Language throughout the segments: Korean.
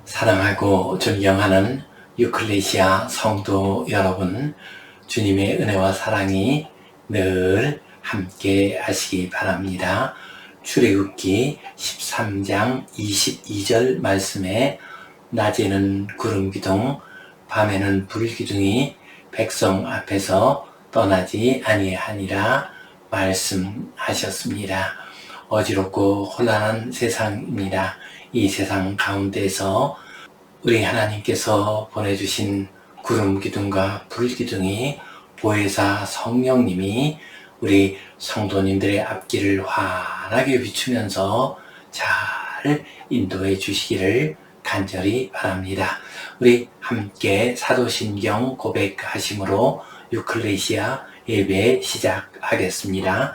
사랑하고 존경하는 유클레시아 성도 여러분, 주님의 은혜와 사랑이 늘 함께 하시기 바랍니다. 출애굽기 13장 22절 말씀에 낮에는 구름기둥, 밤에는 불기둥이 백성 앞에서 떠나지 아니하니라 말씀하셨습니다. 어지럽고 혼란한 세상입니다. 이 세상 가운데서 우리 하나님께서 보내주신 구름기둥과 불기둥이 보혜사 성령님이 우리 성도님들의 앞길을 환하게 비추면서 잘 인도해 주시기를 간절히 바랍니다. 우리 함께 사도신경 고백하심으로 유클레시아 예배 시작하겠습니다.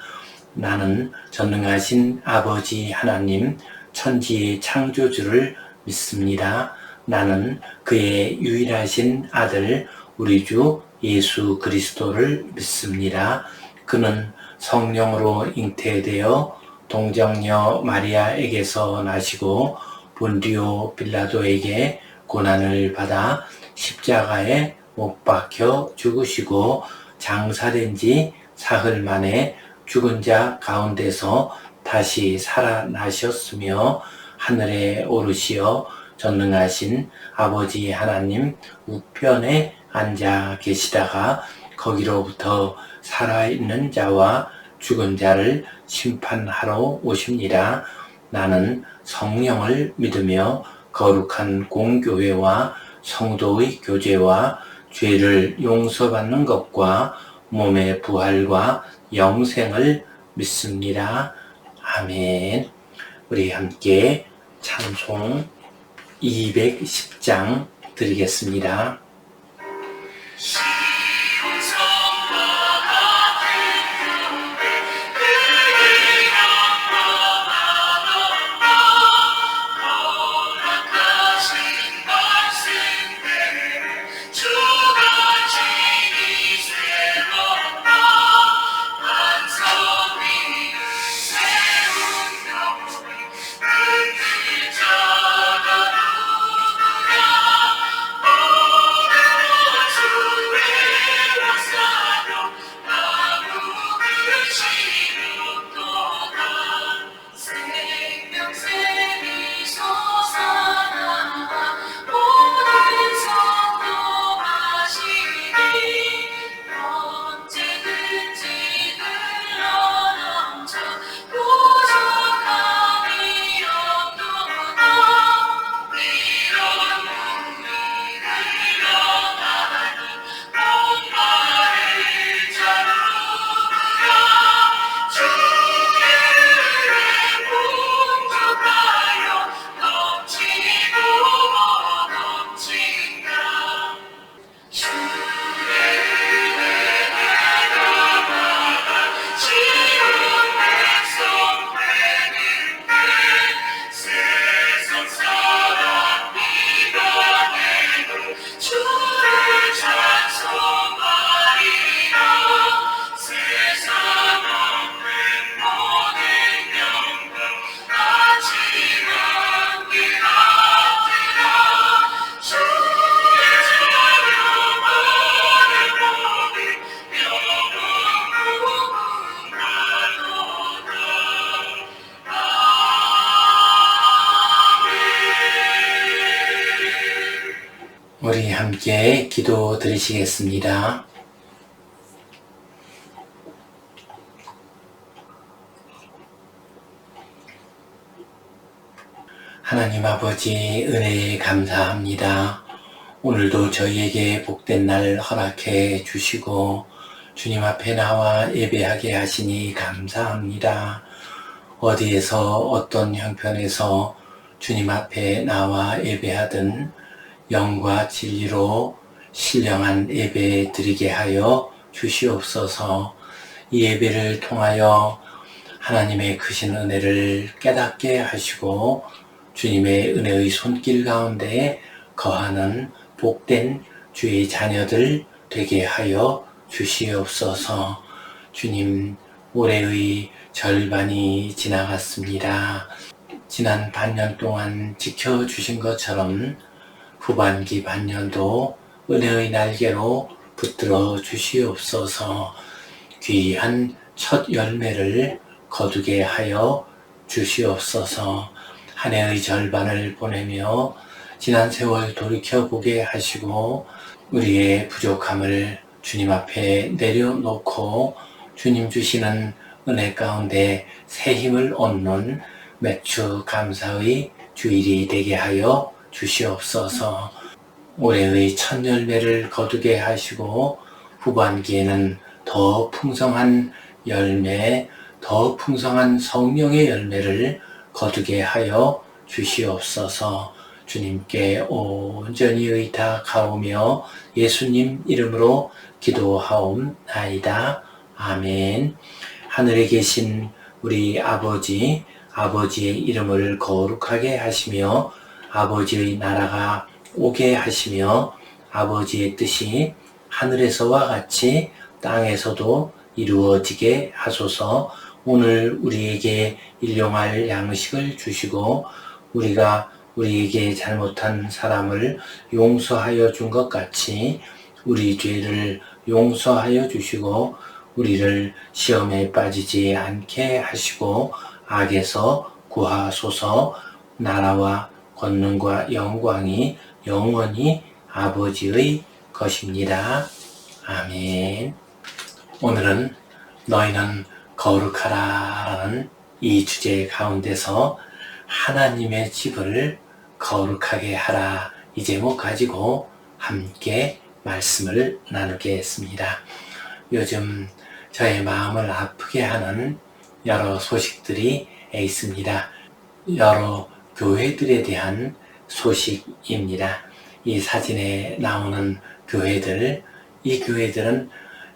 나는 전능하신 아버지 하나님 천지의 창조주를 믿습니다. 나는 그의 유일하신 아들 우리 주 예수 그리스도를 믿습니다. 그는 성령으로 잉태되어 동정녀 마리아에게서 나시고 본디오 빌라도에게 고난을 받아 십자가에 못 박혀 죽으시고 장사된 지 사흘 만에 죽은 자 가운데서 다시 살아나셨으며 하늘에 오르시어 전능하신 아버지 하나님 우편에 앉아 계시다가 거기로부터 살아있는 자와 죽은 자를 심판하러 오십니다. 나는 성령을 믿으며 거룩한 공교회와 성도의 교제와 죄를 용서받는 것과 몸의 부활과 영생을 믿습니다. 아멘. 우리 함께 찬송 210장 드리겠습니다. 우리 함께 기도 드리시겠습니다. 하나님 아버지 은혜에 감사합니다. 오늘도 저희에게 복된 날 허락해 주시고 주님 앞에 나와 예배하게 하시니 감사합니다. 어디에서 어떤 형편에서 주님 앞에 나와 예배하든 영과 진리로 신령한 예배 드리게 하여 주시옵소서. 이 예배를 통하여 하나님의 크신 은혜를 깨닫게 하시고 주님의 은혜의 손길 가운데 거하는 복된 주의 자녀들 되게 하여 주시옵소서. 주님, 올해의 절반이 지나갔습니다. 지난 반년 동안 지켜주신 것처럼 후반기 반년도 은혜의 날개로 붙들어 주시옵소서. 귀한 첫 열매를 거두게 하여 주시옵소서. 한 해의 절반을 보내며 지난 세월 돌이켜보게 하시고 우리의 부족함을 주님 앞에 내려놓고 주님 주시는 은혜 가운데 새 힘을 얻는 매주 감사의 주일이 되게 하여 주시옵소서. 올해의 첫 열매를 거두게 하시고 후반기에는 더 풍성한 열매, 더 풍성한 성령의 열매를 거두게 하여 주시옵소서. 주님께 온전히 의탁하오며 예수님 이름으로 기도하옵나이다. 아멘. 하늘에 계신 우리 아버지, 아버지의 이름을 거룩하게 하시며 아버지의 나라가 오게 하시며 아버지의 뜻이 하늘에서와 같이 땅에서도 이루어지게 하소서. 오늘 우리에게 일용할 양식을 주시고 우리가 우리에게 잘못한 사람을 용서하여 준 것 같이 우리 죄를 용서하여 주시고 우리를 시험에 빠지지 않게 하시고 악에서 구하소서. 나라와 권능과 영광이 영원히 아버지의 것입니다. 아멘. 오늘은 너희는 거룩하라라는 이 주제 가운데서 하나님의 집을 거룩하게 하라, 이 제목 가지고 함께 말씀을 나누겠습니다. 요즘 저의 마음을 아프게 하는 여러 소식들이 있습니다. 여러 교회들에 대한 소식입니다. 이 사진에 나오는 교회들, 이 교회들은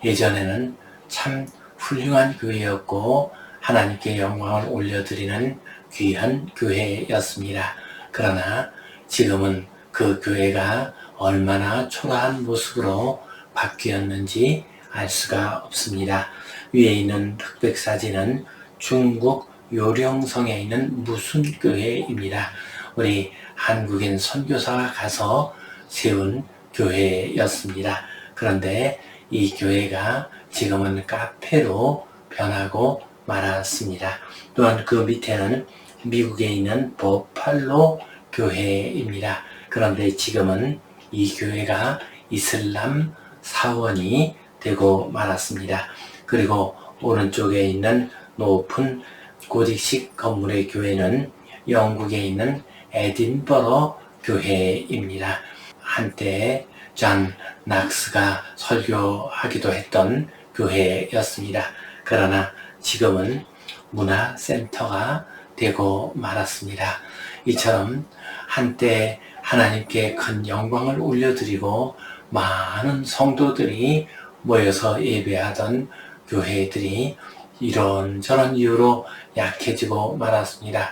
예전에는 참 훌륭한 교회였고 하나님께 영광을 올려드리는 귀한 교회였습니다. 그러나 지금은 그 교회가 얼마나 초라한 모습으로 바뀌었는지 알 수가 없습니다. 위에 있는 흑백 사진은 중국 요령성에 있는 무슨 교회입니다. 우리 한국인 선교사가 가서 세운 교회였습니다. 그런데 이 교회가 지금은 카페로 변하고 말았습니다. 또한 그 밑에는 미국에 있는 버팔로 교회입니다. 그런데 지금은 이 교회가 이슬람 사원이 되고 말았습니다. 그리고 오른쪽에 있는 높은 고딕식 건물의 교회는 영국에 있는 에딘버러 교회입니다. 한때 존 낙스가 설교하기도 했던 교회였습니다. 그러나 지금은 문화센터가 되고 말았습니다. 이처럼 한때 하나님께 큰 영광을 올려드리고 많은 성도들이 모여서 예배하던 교회들이 이런저런 이유로 약해지고 말았습니다.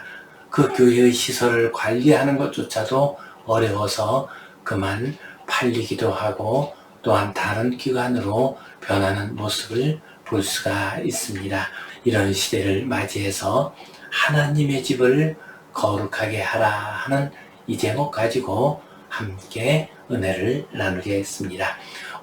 그 교회의 시설을 관리하는 것조차도 어려워서 그만 팔리기도 하고 또한 다른 기관으로 변하는 모습을 볼 수가 있습니다. 이런 시대를 맞이해서 하나님의 집을 거룩하게 하라 하는 이 제목 가지고 함께 은혜를 나누겠습니다.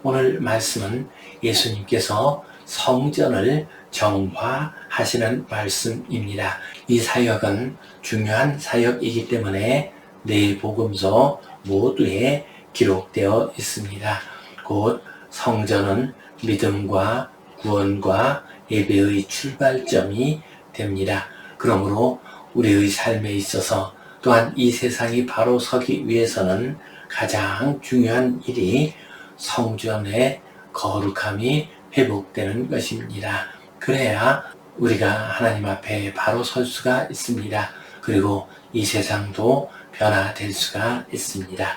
오늘 말씀은 예수님께서 성전을 정화하시는 말씀입니다. 이 사역은 중요한 사역이기 때문에 네 복음서 모두에 기록되어 있습니다. 곧 성전은 믿음과 구원과 예배의 출발점이 됩니다. 그러므로 우리의 삶에 있어서 또한 이 세상이 바로 서기 위해서는 가장 중요한 일이 성전의 거룩함이 회복되는 것입니다. 그래야 우리가 하나님 앞에 바로 설 수가 있습니다. 그리고 이 세상도 변화될 수가 있습니다.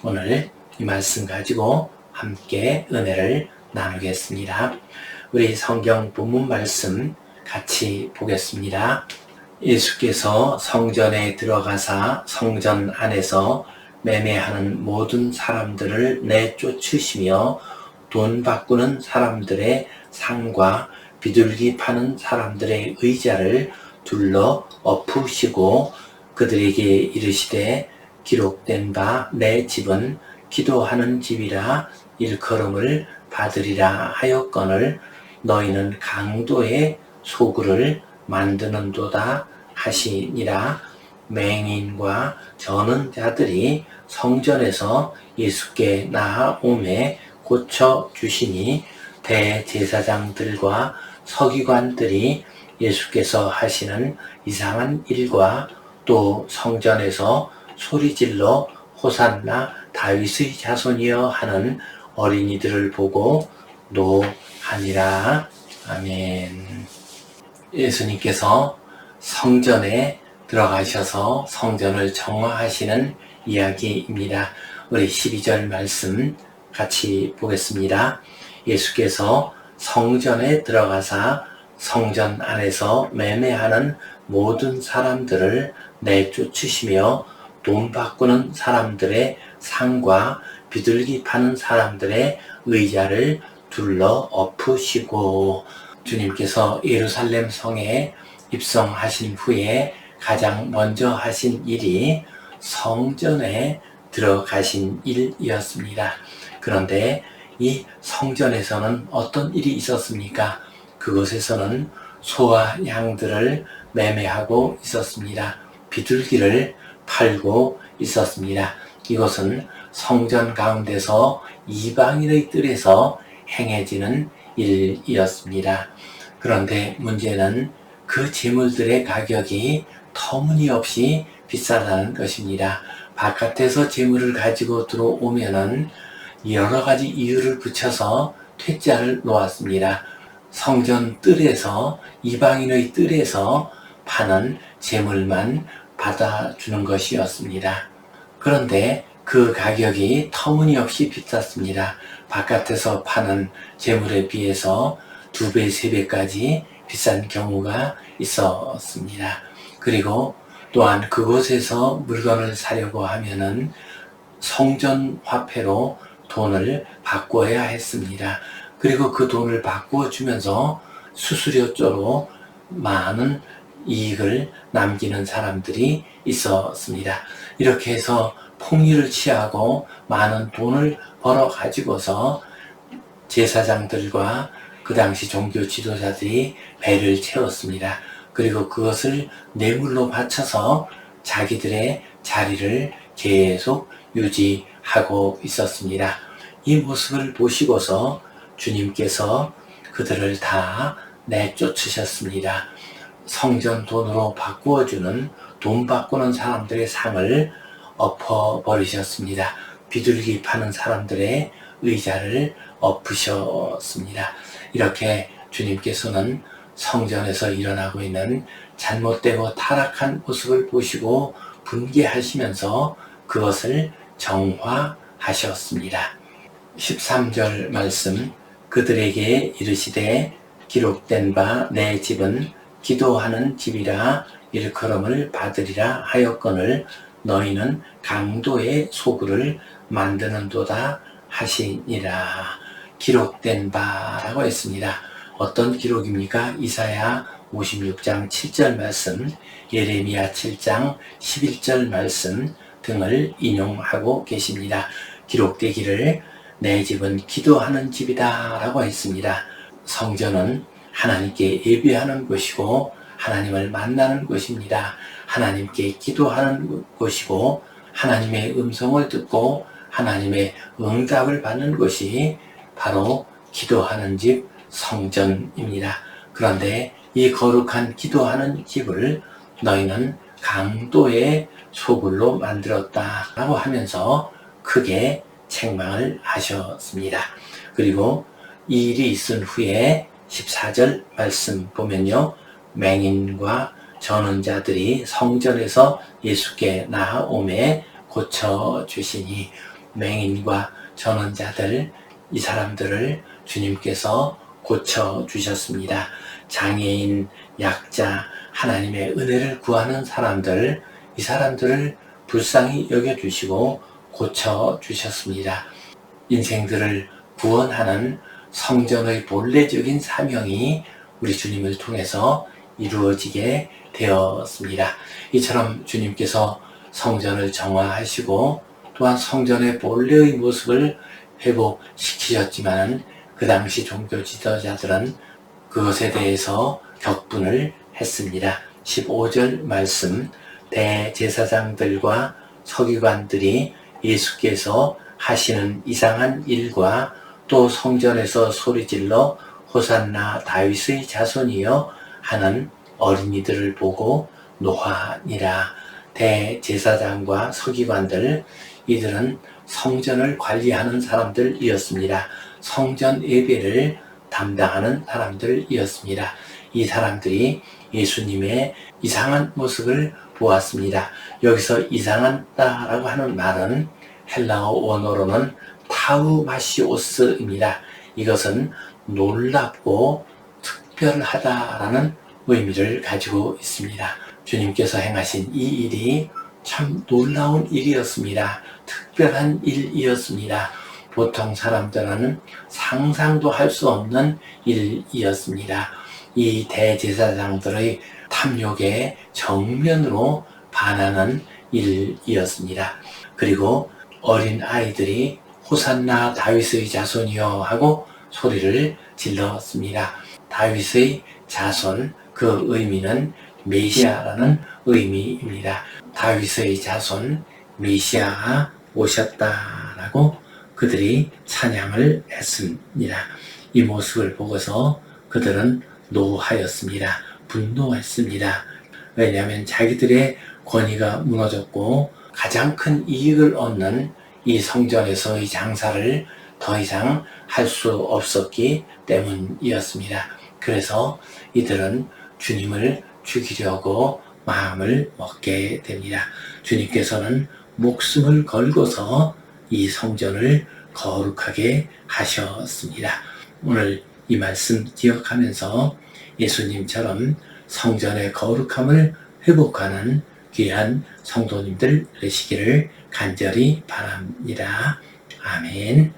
오늘 이 말씀 가지고 함께 은혜를 나누겠습니다. 우리 성경 본문 말씀 같이 보겠습니다. 예수께서 성전에 들어가사 성전 안에서 매매하는 모든 사람들을 내쫓으시며 돈 바꾸는 사람들의 상과 비둘기 파는 사람들의 의자를 둘러 엎으시고 그들에게 이르시되 기록된 바 내 집은 기도하는 집이라 일컬음을 받으리라 하였거늘 너희는 강도의 소굴을 만드는도다 하시니라. 맹인과 저는 자들이 성전에서 예수께 나아오매 고쳐주시니 대제사장들과 서기관들이 예수께서 하시는 이상한 일과 또 성전에서 소리질러 호산나 다윗의 자손이여 하는 어린이들을 보고 노하니라. 아멘. 예수님께서 성전에 들어가셔서 성전을 정화하시는 이야기입니다. 우리 12절 말씀 같이 보겠습니다. 예수께서 성전에 들어가사 성전 안에서 매매하는 모든 사람들을 내쫓으시며 돈 바꾸는 사람들의 상과 비둘기 파는 사람들의 의자를 둘러 엎으시고 주님께서 예루살렘 성에 입성하신 후에 가장 먼저 하신 일이 성전에 들어가신 일이었습니다. 그런데 이 성전에서는 어떤 일이 있었습니까? 그곳에서는 소와 양들을 매매하고 있었습니다. 비둘기를 팔고 있었습니다. 이것은 성전 가운데서 이방인의 뜰에서 행해지는 일이었습니다. 그런데 문제는 그 재물들의 가격이 터무니없이 비싸다는 것입니다. 바깥에서 재물을 가지고 들어오면은 여러 가지 이유를 붙여서 퇴짜를 놓았습니다. 성전 뜰에서 이방인의 뜰에서 파는 재물만 받아주는 것이었습니다. 그런데 그 가격이 터무니없이 비쌌습니다. 바깥에서 파는 재물에 비해서 2배, 3배까지 비싼 경우가 있었습니다. 그리고 또한 그곳에서 물건을 사려고 하면은 성전 화폐로 돈을 바꿔야 했습니다. 그리고 그 돈을 바꾸어 주면서 수수료조로 많은 이익을 남기는 사람들이 있었습니다. 이렇게 해서 폭리를 취하고 많은 돈을 벌어 가지고서 제사장들과 그 당시 종교 지도자들이 배를 채웠습니다. 그리고 그것을 뇌물로 바쳐서 자기들의 자리를 계속 유지하고 있었습니다. 이 모습을 보시고서 주님께서 그들을 다 내쫓으셨습니다. 성전 돈으로 바꾸어주는 돈 바꾸는 사람들의 상을 엎어버리셨습니다. 비둘기 파는 사람들의 의자를 엎으셨습니다. 이렇게 주님께서는 성전에서 일어나고 있는 잘못되고 타락한 모습을 보시고 분개하시면서 그것을 정화하셨습니다. 13절 말씀 그들에게 이르시되 기록된 바 내 집은 기도하는 집이라 일컬음을 받으리라 하였거늘 너희는 강도의 소굴을 만드는도다 하시니라. 기록된 바라고 했습니다. 어떤 기록입니까? 이사야 56장 7절 말씀, 예레미야 7장 11절 말씀 등을 인용하고 계십니다. 기록되기를 내 집은 기도하는 집이다 라고 했습니다. 성전은 하나님께 예배하는 곳이고 하나님을 만나는 곳입니다. 하나님께 기도하는 곳이고 하나님의 음성을 듣고 하나님의 응답을 받는 곳이 바로 기도하는 집 성전입니다. 그런데 이 거룩한 기도하는 집을 너희는 강도의 소굴로 만들었다 라고 하면서 크게 책망을 하셨습니다. 그리고 이 일이 있은 후에 14절 말씀 보면요. 맹인과 저는 자들이 성전에서 예수께 나아오매 고쳐주시니 맹인과 저는 자들 이 사람들을 주님께서 고쳐주셨습니다. 장애인, 약자, 하나님의 은혜를 구하는 사람들 이 사람들을 불쌍히 여겨주시고 고쳐주셨습니다. 인생들을 구원하는 성전의 본래적인 사명이 우리 주님을 통해서 이루어지게 되었습니다. 이처럼 주님께서 성전을 정화하시고 또한 성전의 본래의 모습을 회복시키셨지만 그 당시 종교 지도자들은 그것에 대해서 격분을 했습니다. 15절 말씀, 대제사장들과 서기관들이 예수께서 하시는 이상한 일과 또 성전에서 소리질러 호산나 다윗의 자손이여 하는 어린이들을 보고 노하니라. 대제사장과 서기관들, 이들은 성전을 관리하는 사람들이었습니다. 성전 예배를 담당하는 사람들이었습니다. 이 사람들이 예수님의 이상한 모습을 보았습니다. 여기서 이상하다라고 하는 말은 헬라어 원어로는 타우마시오스입니다. 이것은 놀랍고 특별하다라는 의미를 가지고 있습니다. 주님께서 행하신 이 일이 참 놀라운 일이었습니다. 특별한 일이었습니다. 보통 사람들은 상상도 할 수 없는 일이었습니다. 이 대제사장들의 탐욕에 정면으로 반하는 일이었습니다. 그리고 어린 아이들이 호산나 다윗의 자손이여 하고 소리를 질렀습니다. 다윗의 자손, 그 의미는 메시아라는 의미입니다. 다윗의 자손 메시아가 오셨다라고 그들이 찬양을 했습니다. 이 모습을 보고서 그들은 노하였습니다. 분노했습니다. 왜냐하면 자기들의 권위가 무너졌고 가장 큰 이익을 얻는 이 성전에서의 장사를 더 이상 할 수 없었기 때문이었습니다. 그래서 이들은 주님을 죽이려고 마음을 먹게 됩니다. 주님께서는 목숨을 걸고서 이 성전을 거룩하게 하셨습니다. 오늘 이 말씀 기억하면서 예수님처럼 성전의 거룩함을 회복하는 귀한 성도님들 되시기를 간절히 바랍니다. 아멘.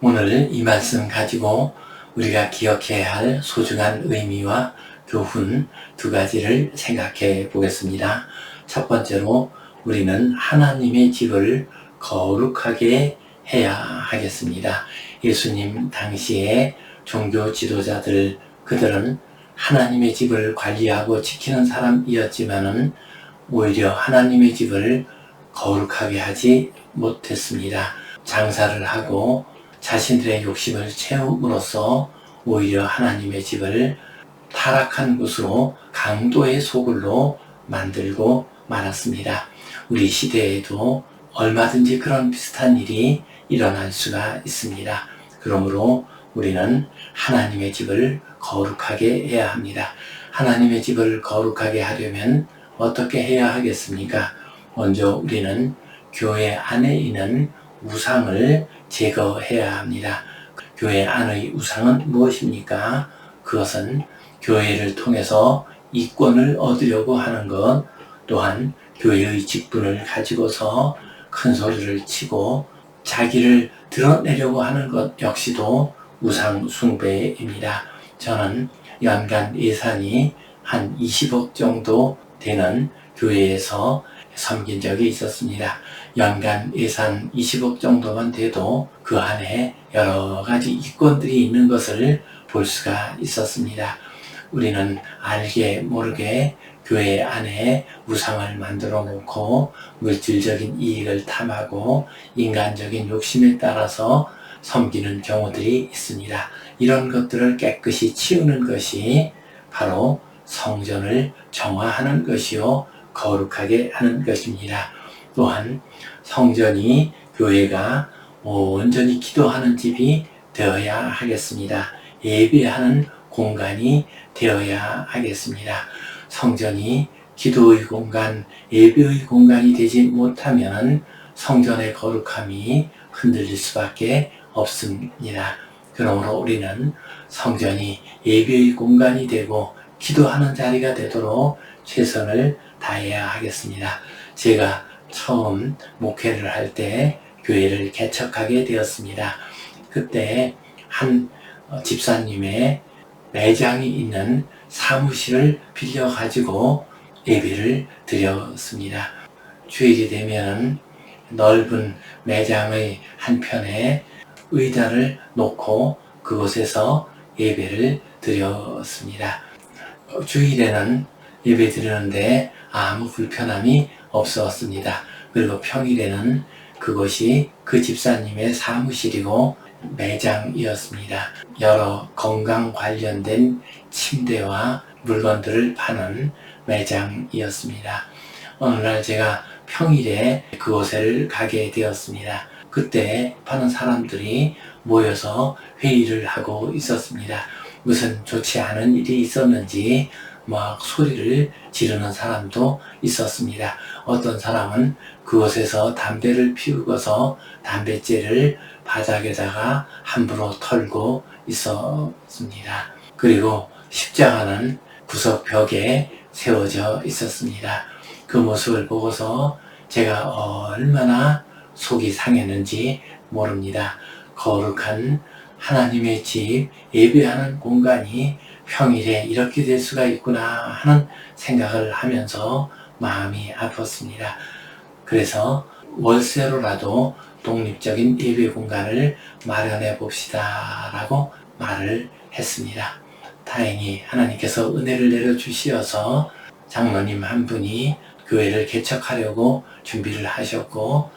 오늘 이 말씀 가지고 우리가 기억해야 할 소중한 의미와 교훈 두 가지를 생각해 보겠습니다. 첫 번째로 우리는 하나님의 집을 거룩하게 해야 하겠습니다. 예수님 당시에 종교 지도자들, 그들은 하나님의 집을 관리하고 지키는 사람이었지만은 오히려 하나님의 집을 거룩하게 하지 못했습니다. 장사를 하고 자신들의 욕심을 채움으로써 오히려 하나님의 집을 타락한 곳으로 강도의 소굴로 만들고 말았습니다. 우리 시대에도 얼마든지 그런 비슷한 일이 일어날 수가 있습니다. 그러므로 우리는 하나님의 집을 거룩하게 해야 합니다. 하나님의 집을 거룩하게 하려면 어떻게 해야 하겠습니까? 먼저 우리는 교회 안에 있는 우상을 제거해야 합니다. 교회 안의 우상은 무엇입니까? 그것은 교회를 통해서 이권을 얻으려고 하는 것, 또한 교회의 직분을 가지고서 큰 소리를 치고 자기를 드러내려고 하는 것 역시도 우상 숭배입니다. 저는 연간 예산이 한 20억 정도 되는 교회에서 섬긴 적이 있었습니다. 연간 예산 20억 정도만 돼도 그 안에 여러 가지 이권들이 있는 것을 볼 수가 있었습니다. 우리는 알게 모르게 교회 안에 우상을 만들어 놓고 물질적인 이익을 탐하고 인간적인 욕심에 따라서 섬기는 경우들이 있습니다. 이런 것들을 깨끗이 치우는 것이 바로 성전을 정화하는 것이요 거룩하게 하는 것입니다. 또한 성전이 교회가 온전히 기도하는 집이 되어야 하겠습니다. 예배하는 공간이 되어야 하겠습니다. 성전이 기도의 공간, 예배의 공간이 되지 못하면 성전의 거룩함이 흔들릴 수밖에 없습니다. 그러므로 우리는 성전이 예배의 공간이 되고 기도하는 자리가 되도록 최선을 다해야 하겠습니다. 제가 처음 목회를 할 때 교회를 개척하게 되었습니다. 그때 한 집사님의 매장이 있는 사무실을 빌려가지고 예배를 드렸습니다. 주일이 되면은 넓은 매장의 한편에 의자를 놓고 그곳에서 예배를 드렸습니다. 주일에는 예배 드리는데 아무 불편함이 없었습니다. 그리고 평일에는 그것이 그 집사님의 사무실이고 매장이었습니다. 여러 건강 관련된 침대와 물건들을 파는 매장이었습니다. 어느 날 제가 평일에 그곳을 가게 되었습니다. 그때 파는 사람들이 모여서 회의를 하고 있었습니다. 무슨 좋지 않은 일이 있었는지 막 소리를 지르는 사람도 있었습니다. 어떤 사람은 그곳에서 담배를 피우고서 담뱃재를 바닥에다가 함부로 털고 있었습니다. 그리고 십자가는 구석벽에 세워져 있었습니다. 그 모습을 보고서 제가 얼마나 속이 상했는지 모릅니다. 거룩한 하나님의 집, 예배하는 공간이 평일에 이렇게 될 수가 있구나 하는 생각을 하면서 마음이 아팠습니다. 그래서 월세로라도 독립적인 예배 공간을 마련해 봅시다 라고 말을 했습니다. 다행히 하나님께서 은혜를 내려주시어서 장로님 한 분이 교회를 개척하려고 준비를 하셨고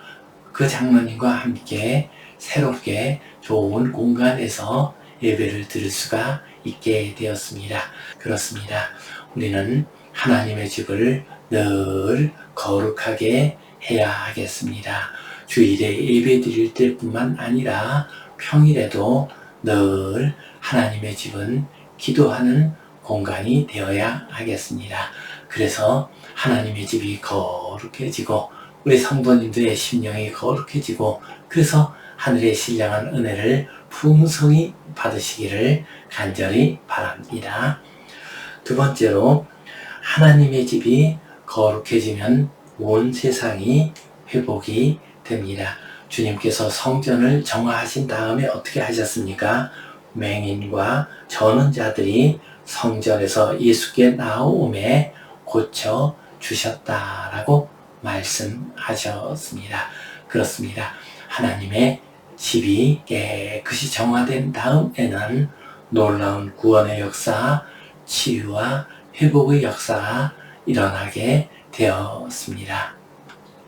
그 장로님과 함께 새롭게 좋은 공간에서 예배를 드릴 수가 있게 되었습니다. 그렇습니다. 우리는 하나님의 집을 늘 거룩하게 해야 하겠습니다. 주일에 예배 드릴 때뿐만 아니라 평일에도 늘 하나님의 집은 기도하는 공간이 되어야 하겠습니다. 그래서 하나님의 집이 거룩해지고 우리 성도님들의 심령이 거룩해지고 그래서 하늘의 신령한 은혜를 풍성히 받으시기를 간절히 바랍니다. 두 번째로 하나님의 집이 거룩해지면 온 세상이 회복이 됩니다. 주님께서 성전을 정화하신 다음에 어떻게 하셨습니까? 맹인과 저는 자들이 성전에서 예수께 나오음에 고쳐 주셨다라고 말씀하셨습니다. 그렇습니다. 하나님의 집이 깨끗이 정화된 다음에는 놀라운 구원의 역사, 치유와 회복의 역사가 일어나게 되었습니다.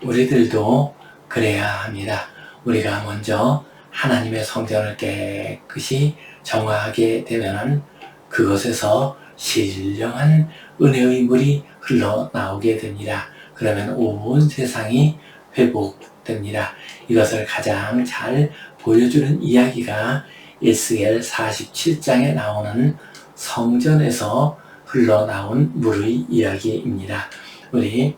우리들도 그래야 합니다. 우리가 먼저 하나님의 성전을 깨끗이 정화하게 되면 그것에서 신령한 은혜의 물이 흘러나오게 됩니다. 그러면 온 세상이 회복됩니다. 이것을 가장 잘 보여주는 이야기가 에스겔 47장에 나오는 성전에서 흘러나온 물의 이야기입니다. 우리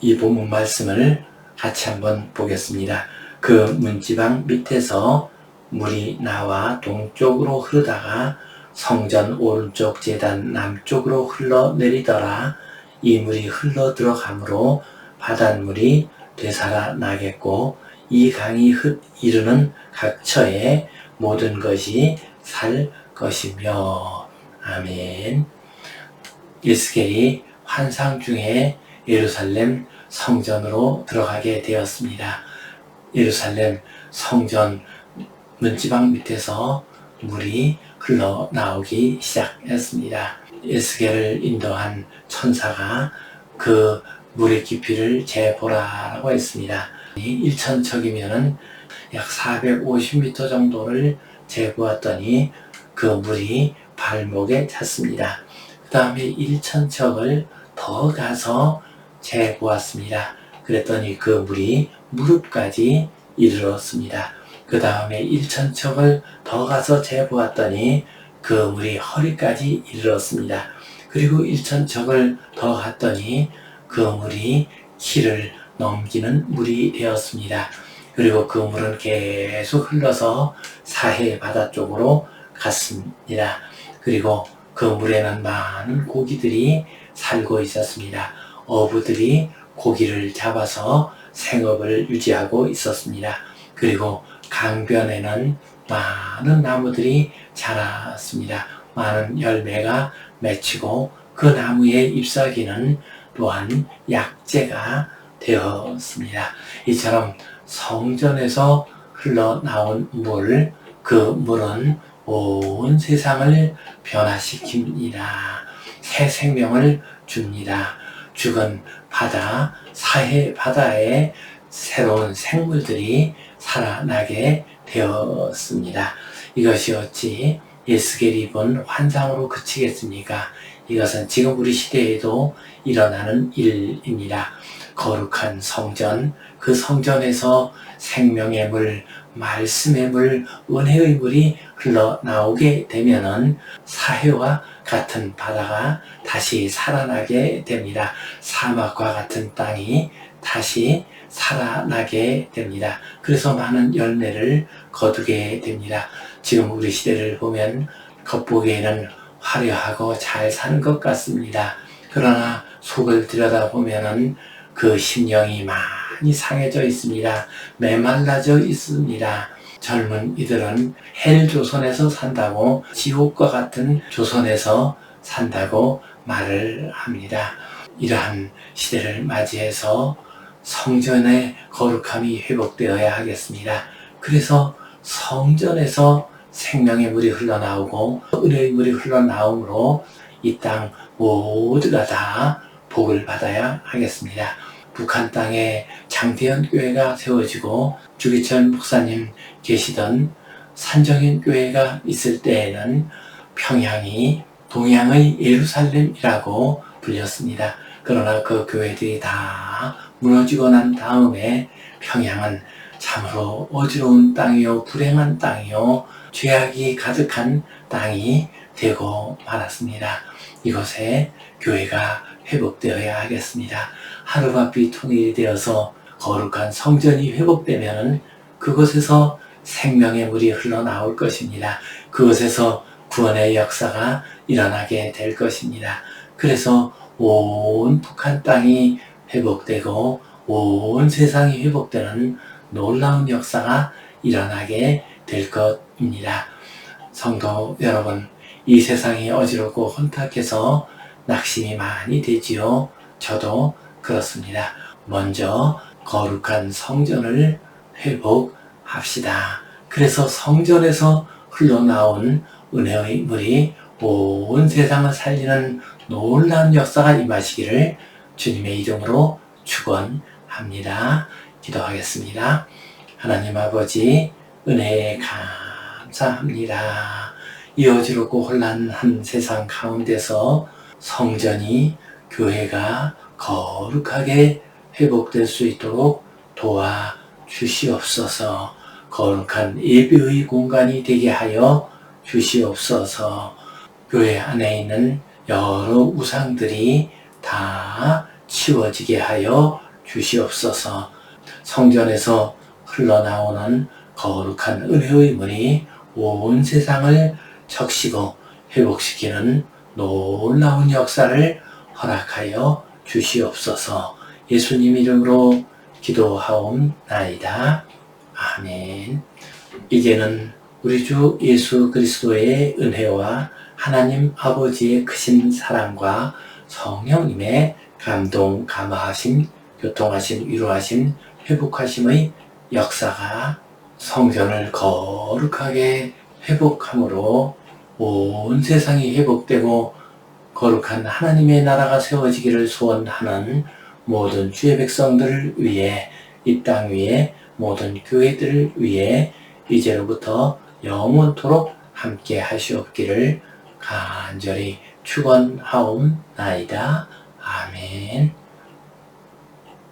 이 본문 말씀을 같이 한번 보겠습니다. 그 문지방 밑에서 물이 나와 동쪽으로 흐르다가 성전 오른쪽 제단 남쪽으로 흘러내리더라. 이 물이 흘러 들어가므로 바닷물이 되살아나겠고 이 강이 이르는 각처에 모든 것이 살 것이며. 아멘. 에스겔이 환상 중에 예루살렘 성전으로 들어가게 되었습니다. 예루살렘 성전 문지방 밑에서 물이 흘러나오기 시작했습니다. 에스겔을 인도한 천사가 그 물의 깊이를 재보라라고 했습니다. 1,000척이면 약 450m 정도를 재보았더니 그 물이 발목에 찼습니다. 그 다음에 1,000척을 더 가서 재보았습니다. 그랬더니 그 물이 무릎까지 이르렀습니다. 그 다음에 1,000척을 더 가서 재보았더니 그 물이 허리까지 이르렀습니다. 그리고 1,000척을 더 갔더니 그 물이 키를 넘기는 물이 되었습니다. 그리고 그 물은 계속 흘러서 사해 바다 쪽으로 갔습니다. 그리고 그 물에는 많은 고기들이 살고 있었습니다. 어부들이 고기를 잡아서 생업을 유지하고 있었습니다. 그리고 강변에는 많은 나무들이 자랐습니다. 많은 열매가 맺히고 그 나무의 잎사귀는 또한 약재가 되었습니다. 이처럼 성전에서 흘러나온 물, 그 물은 온 세상을 변화시킵니다. 새 생명을 줍니다. 죽은 바다, 사해 바다에 새로운 생물들이 살아나게 되었습니다. 이것이 어찌 에스겔이 본 환상으로 그치겠습니까? 이것은 지금 우리 시대에도 일어나는 일입니다. 거룩한 성전, 그 성전에서 생명의 물, 말씀의 물, 은혜의 물이 흘러나오게 되면은 사해와 같은 바다가 다시 살아나게 됩니다. 사막과 같은 땅이 다시 살아나게 됩니다. 그래서 많은 열매를 거두게 됩니다. 지금 우리 시대를 보면 겉보기에는 화려하고 잘 사는 것 같습니다. 그러나 속을 들여다보면은 그 심령이 많이 상해져 있습니다. 메말라져 있습니다. 젊은 이들은 헬 조선에서 산다고, 지옥과 같은 조선에서 산다고 말을 합니다. 이러한 시대를 맞이해서 성전의 거룩함이 회복되어야 하겠습니다. 그래서 성전에서 생명의 물이 흘러나오고 은혜의 물이 흘러나오므로 이 땅 모두가 다 복을 받아야 하겠습니다. 북한 땅에 장대현 교회가 세워지고 주기철 목사님 계시던 산정현 교회가 있을 때에는 평양이 동양의 예루살렘이라고 불렸습니다. 그러나 그 교회들이 다 무너지고 난 다음에 평양은 참으로 어지러운 땅이요, 불행한 땅이요, 죄악이 가득한 땅이 되고 말았습니다. 이곳에 교회가 회복되어야 하겠습니다. 하루바삐 통일이 되어서 거룩한 성전이 회복되면 그곳에서 생명의 물이 흘러나올 것입니다. 그곳에서 구원의 역사가 일어나게 될 것입니다. 그래서 온 북한 땅이 회복되고 온 세상이 회복되는 놀라운 역사가 일어나게 될 것입니다. 성도 여러분, 이 세상이 어지럽고 혼탁해서 낙심이 많이 되지요. 저도 그렇습니다. 먼저 거룩한 성전을 회복합시다. 그래서 성전에서 흘러나온 은혜의 물이 온 세상을 살리는 놀라운 역사가 임하시기를 주님의 이름으로 축원합니다. 기도하겠습니다. 하나님 아버지, 은혜에 감사합니다. 이 어지럽고 혼란한 세상 가운데서 성전이, 교회가 거룩하게 회복될 수 있도록 도와주시옵소서. 거룩한 예배의 공간이 되게 하여 주시옵소서. 교회 안에 있는 여러 우상들이 다 치워지게 하여 주시옵소서. 성전에서 흘러나오는 거룩한 은혜의 물이 온 세상을 적시고 회복시키는 놀라운 역사를 허락하여 주시옵소서. 예수님 이름으로 기도하옵나이다. 아멘. 이제는 우리 주 예수 그리스도의 은혜와 하나님 아버지의 크신 사랑과 성령님의 감동, 감화하심, 교통하심, 위로하심, 회복하심의 역사가 성전을 거룩하게 회복함으로 온 세상이 회복되고 거룩한 하나님의 나라가 세워지기를 소원하는 모든 주의 백성들을 위해, 이 땅 위에 모든 교회들을 위해 이제로부터 영원토록 함께 하시옵기를 간절히 축원하옵나이다. 아멘.